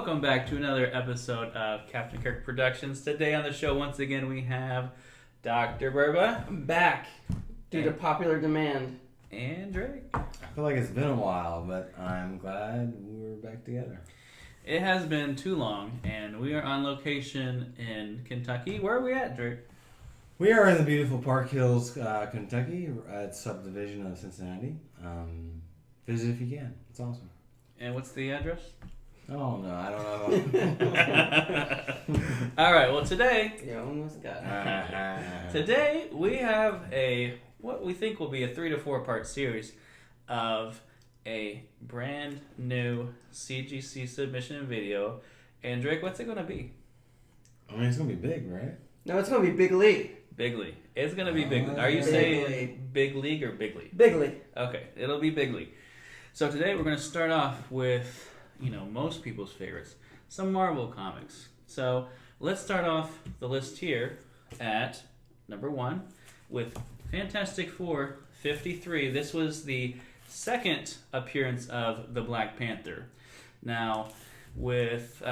welcome back to another episode of Captain Kirk Productions. Today on the show, once again, we have Dr. Burba. I'm back due to popular demand. And Drake. I feel like it's been a while, but I'm glad we're back together. It has been too long, and we are on location in Kentucky. Where are we at, Drake? We are in the beautiful Park Hills, Kentucky, at subdivision of Cincinnati. Visit if you can. It's awesome. And what's the address? Oh, no, I don't know. All right, well, today... You almost got it. Today, we have what we think will be a 3 to 4 part series of a brand new CGC submission video. And Drake, what's it going to be? I mean, it's going to be big, right? No, it's going to be Big League. Big League. It's going to be Big League. Are you Big saying League. Big League or Big League? Big League. Okay, it'll be Big League. So today we're going to start off with, most people's favorites, some Marvel comics. So let's start off the list here at number 1 with Fantastic Four 53. This was the second appearance of the Black Panther. Now, with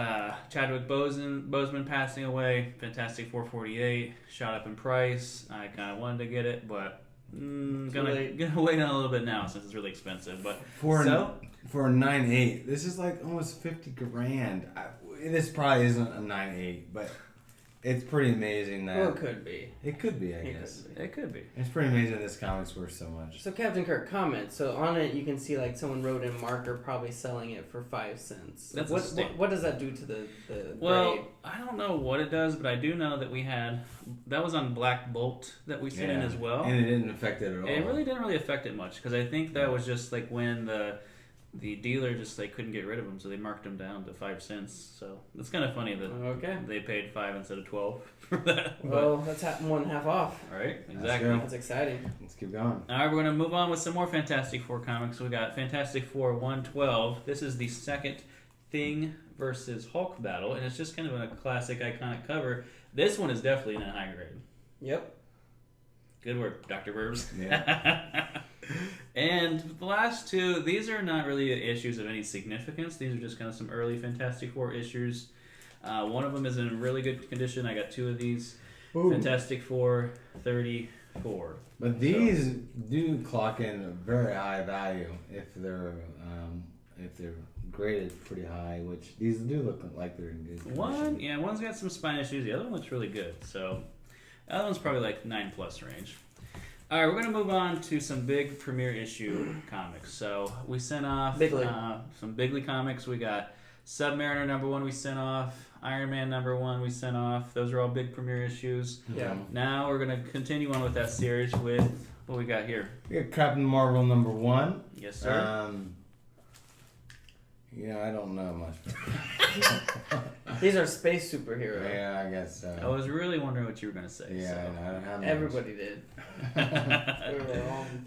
Chadwick Boseman passing away, Fantastic Four 48 shot up in price. I kind of wanted to get it, but gonna wait on a little bit now since it's really expensive. But for a 9.8, this is like almost $50,000. This probably isn't a 9.8, but it's pretty amazing that Well, it could be. It could be, I guess. It could be. It's pretty amazing this comic's worth so much. So Captain Kirk comments. So on it, you can see like someone wrote in marker, probably selling it for 5 cents. That's what does that do to the Well, grade? I don't know what it does, but I do know that that was on Black Bolt that we sent in as well. And it didn't affect it at all. It really didn't really affect it much because I think that was just like when the dealer just couldn't get rid of them, so they marked them down to 5 cents. So it's kind of funny that they paid 5 instead of 12 for that. Well, that's more than half off. All right, exactly. That's exciting. Let's keep going. All right, we're going to move on with some more Fantastic Four comics. We got Fantastic Four 112. This is the second Thing versus Hulk battle, and it's just kind of a classic, iconic cover. This one is definitely in a high grade. Yep. Good work, Dr. Burbs. Yeah. And the last two, these are not really issues of any significance. These are just kind of some early Fantastic Four issues. One of them is in really good condition. I got 2 of these. Ooh. Fantastic Four 34. But these do clock in a very high value if they're graded pretty high, which these do look like they're in good condition. One's got some spine issues. The other one looks really good. So the other one's probably like 9+ range. All right, we're going to move on to some big premiere issue comics. So we sent off some Big League comics. We got Submariner #1 we sent off. Iron Man #1 we sent off. Those are all big premiere issues. Yeah. Now we're going to continue on with that series with what we got here. We got Captain Marvel #1. Yes, sir. I don't know much. These are space superheroes. Yeah, I guess so. I was really wondering what you were going to say. Yeah, so. I don't have much. Everybody did.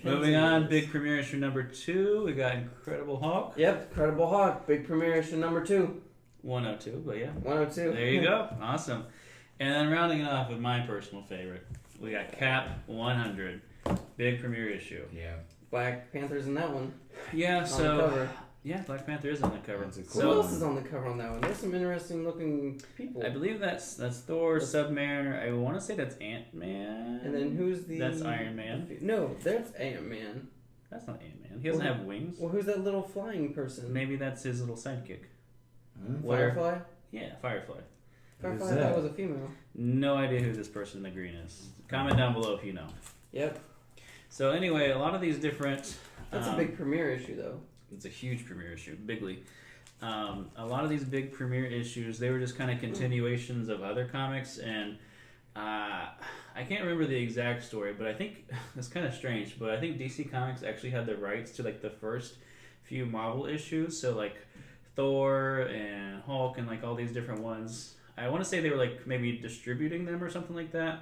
Moving on, big premiere issue #2. We got Incredible Hulk. Yep, Incredible Hulk. Big premiere issue #2. 102, but yeah. 102. There you go. Awesome. And then rounding it off with my personal favorite, we got Cap 100. Big premiere issue. Yeah. Black Panther's in that one. Yeah, on so... the cover. Yeah, Black Panther is on the cover. Cool. Who else is on the cover on that one? There's some interesting looking people. I believe that's Thor, Submariner. I want to say that's Ant-Man. And then who's the... That's Iron Man. No, that's Ant-Man. That's not Ant-Man. He doesn't have wings. Well, who's that little flying person? Maybe that's his little sidekick. Firefly? Yeah, Firefly. Firefly, that was a female. No idea who this person in the green is. Comment down below if you know. Yep. So anyway, a lot of these different... That's a big premiere issue, though. It's a huge premiere issue, bigly. A lot of these big premiere issues, they were just kind of continuations of other comics, and I can't remember the exact story, but I think it's kind of strange. But I think DC Comics actually had the rights to the first few Marvel issues, so Thor and Hulk and all these different ones. I want to say they were maybe distributing them or something like that.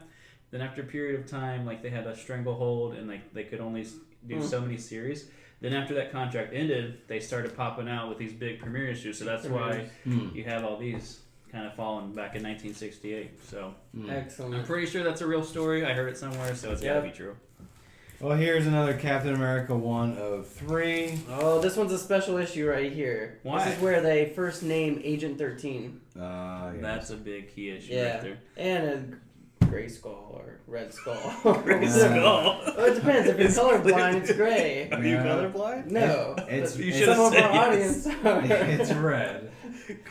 Then after a period of time, they had a stranglehold and they could only do so many series. Then after that contract ended, they started popping out with these big premiere issues. So that's why you have all these kind of falling back in 1968. So Excellent. I'm pretty sure that's a real story. I heard it somewhere, so it's got to be true. Well, here's another Captain America 103. Oh, this one's a special issue right here. Why? This is where they first name Agent 13. Yes. That's a big key issue Yeah. right there. And a gray skull or red skull. Gray skull. Well, it depends. If you're colorblind, it's gray. Are you Yeah. colorblind? No. It's You it's, should've Some of said our yes. audience are. it's red.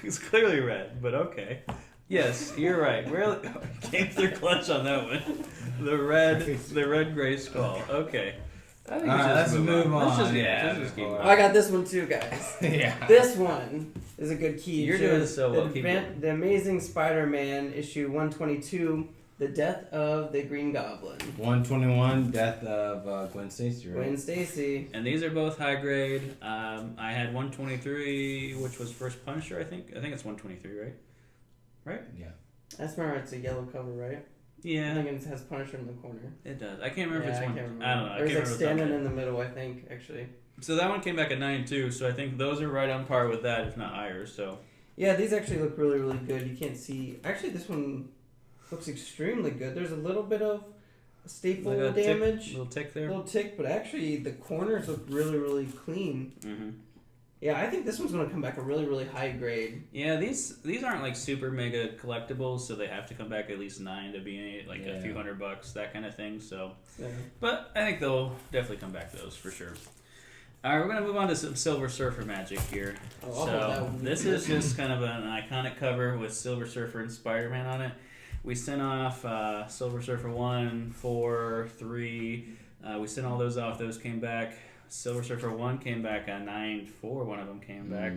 It's clearly red, but okay. Yes, you're right. Really came through clutch on that one. The red gray skull. Okay. I think we should Let's just move on. Let's just, Yeah, let's just keep before- moving. I got this one too, guys. Yeah. This one is a good key. You're It doing shows so well. the Keep Advan- going. The Amazing Spider-Man issue 122, The Death of the Green Goblin. 121, Death of Gwen Stacy, right? Gwen Stacy. And these are both high grade. I had 123, which was first Punisher, I think. I think it's 123, right? Right? Yeah. I just remember it's a yellow cover, right? I Yeah, think it has Punisher in the corner. it does. I can't remember Yeah, if I it's one. can't remember. I don't know. I Or can't it's like remember. if standing it's in the middle, I think, actually. So that one came back at 9.2. So I think those are right on par with that, if not higher. So Yeah, these actually look really, really good. You can't see. Actually, this one looks extremely good. There's a little bit of staple like a damage. little tick there. Little tick, but actually the corners look really, really clean. Mm-hmm. Yeah, I think this one's going to come back a really, really high grade. Yeah, these aren't like super mega collectibles, so they have to come back at least 9 to be like a few $100, that kind of thing. So, Yeah. but I think they'll definitely come back to those for sure. All right, we're gonna move on to some Silver Surfer magic here. Oh, I'll hold that So one. this is just kind of an iconic cover with Silver Surfer and Spider-Man on it. We sent off Silver Surfer 1, 4, 3. We sent all those off. Those came back. Silver Surfer 1 came back at 9.4. One of them came back.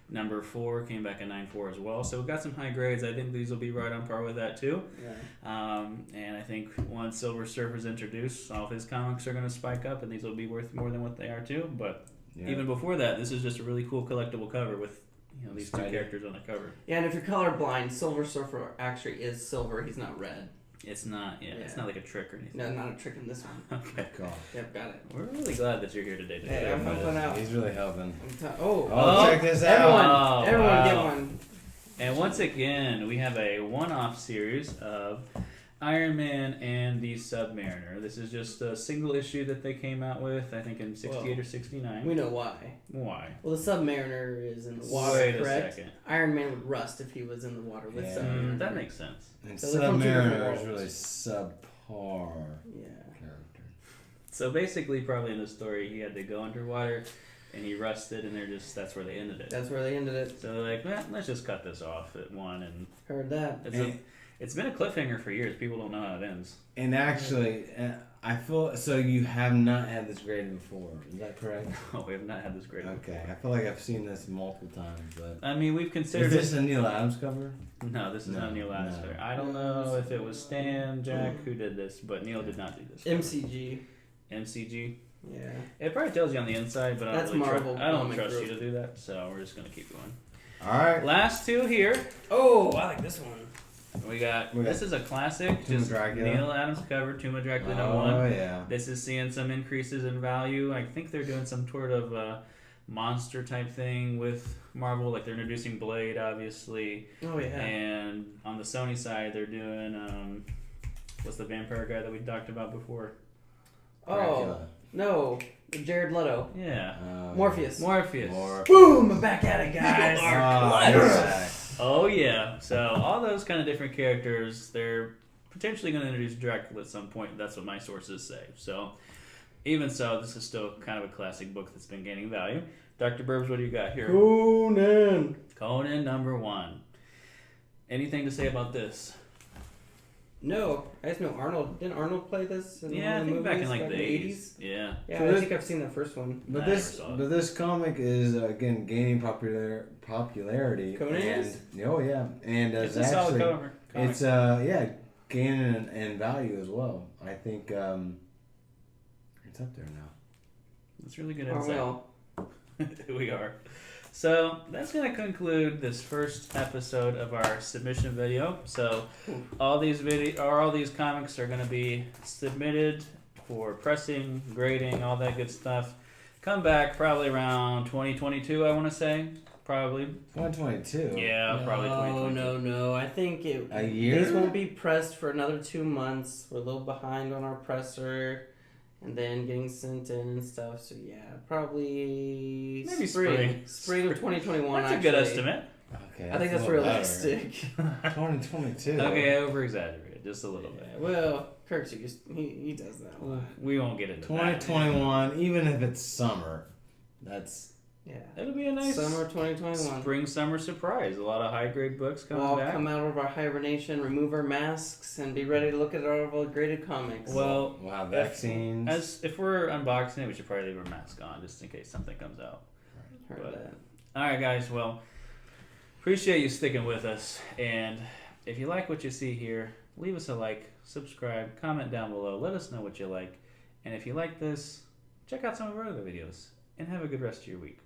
Number 4 came back at 9.4 as well. So we've got some high grades. I think these will be right on par with that too. Yeah. And I think once Silver Surfer's introduced, all of his comics are going to spike up, and these will be worth more than what they are too. But even before that, this is just a really cool collectible cover with these two characters on the cover. Yeah, and if you're colorblind, Silver Surfer actually is silver. He's not red. It's not, it's not like a trick or anything. No, not a trick in this one. Okay. God. Yep, got it. We're really glad that you're here today. Hey, I'm helping out. He's really helping. Oh, Check this out. Everyone wow. get one. And once again, we have a one-off series of Iron Man and the Submariner. This is just a single issue that they came out with, I think in 68 or 69. We know why. Why? Well, the Submariner is in the water, Wait correct? a second. Iron Man would rust if he was in the water with Submariner. That makes sense. And So they're from two different Submariner is worlds. really subpar Yeah. character. So basically, probably in the story, he had to go underwater, and he rusted, and that's where they ended it. That's where they ended it. So they're like, let's just cut this off at 1, and Heard that. it's been a cliffhanger for years. People don't know how it ends. And actually, I feel so. You have not had this graded before. Is that correct? Oh, we have not had this great. Okay, I feel like I've seen this multiple times. But I mean, we've considered is this a Neil Adams cover? No, this is not Neil Adams. no. I don't know if it was Stan, Jack, who did this, but Neil did not do this. MCG. MCG. Yeah. It probably tells you on the inside, but That's I don't really Marvel I don't comic trust group. you to do that, so we're just gonna keep going. All right. Last two here. Oh, I like this one. We got this is a classic, Tomb of just Dracula. Neil Adams cover, Tomb of Dracula #1. Oh yeah. This is seeing some increases in value. I think they're doing some sort of monster type thing with Marvel, like they're introducing Blade, obviously. Oh yeah. And on the Sony side, they're doing what's the vampire guy that we talked about before? Oh Dracula. no, Jared Leto. Yeah, Morpheus. Morpheus. Boom! I'm back at it, guys. Oh yeah. So all those kind of different characters, they're potentially going to introduce Dracula at some point. That's what my sources say. So even so, this is still kind of a classic book that's been gaining value. Dr. Burbs, what do you got here? Conan. Conan #1. Anything to say about this? No, I just know Arnold. Didn't Arnold play this? In Yeah, I one of think the back in movies like the 80s. Yeah. Yeah, So I this- think I've seen the first one. But I this, never saw it. but this comic is again gaining popularity. Conan and, is? oh yeah, and It's it's a solid actually cover. comic. it's gaining in value as well. I think it's up there now. It's really good Oh insight. well. We are. So that's going to conclude this first episode of our submission video. So all these comics are going to be submitted for pressing, grading, all that good stuff. Come back probably around 2022, I want to say. Probably. 122. Yeah, probably 2022. No. I think A year? These won't be pressed for another 2 months. We're a little behind on our presser. and then getting sent in and stuff. So yeah, probably Maybe spring spring. of 2021. That's a good estimate. Okay, I think that's a little realistic. better. 2022. Okay, I over-exaggerated just a little bit. Yeah, well, Kirk's he does that a lot. We won't get into that. 2021, even if it's summer, that's Yeah. It'll be a nice Summer 2021. spring summer surprise. A lot of high grade books coming We'll all back. come out of our hibernation, remove our masks, and be ready to look at all of our graded comics. Well, we'll have vaccines. if we're unboxing it, we should probably leave our mask on just in case something comes out. Heard but- that. All right, guys. Well, appreciate you sticking with us. And if you like what you see here, leave us a like, subscribe, comment down below. Let us know what you like. And if you like this, check out some of our other videos. And have a good rest of your week.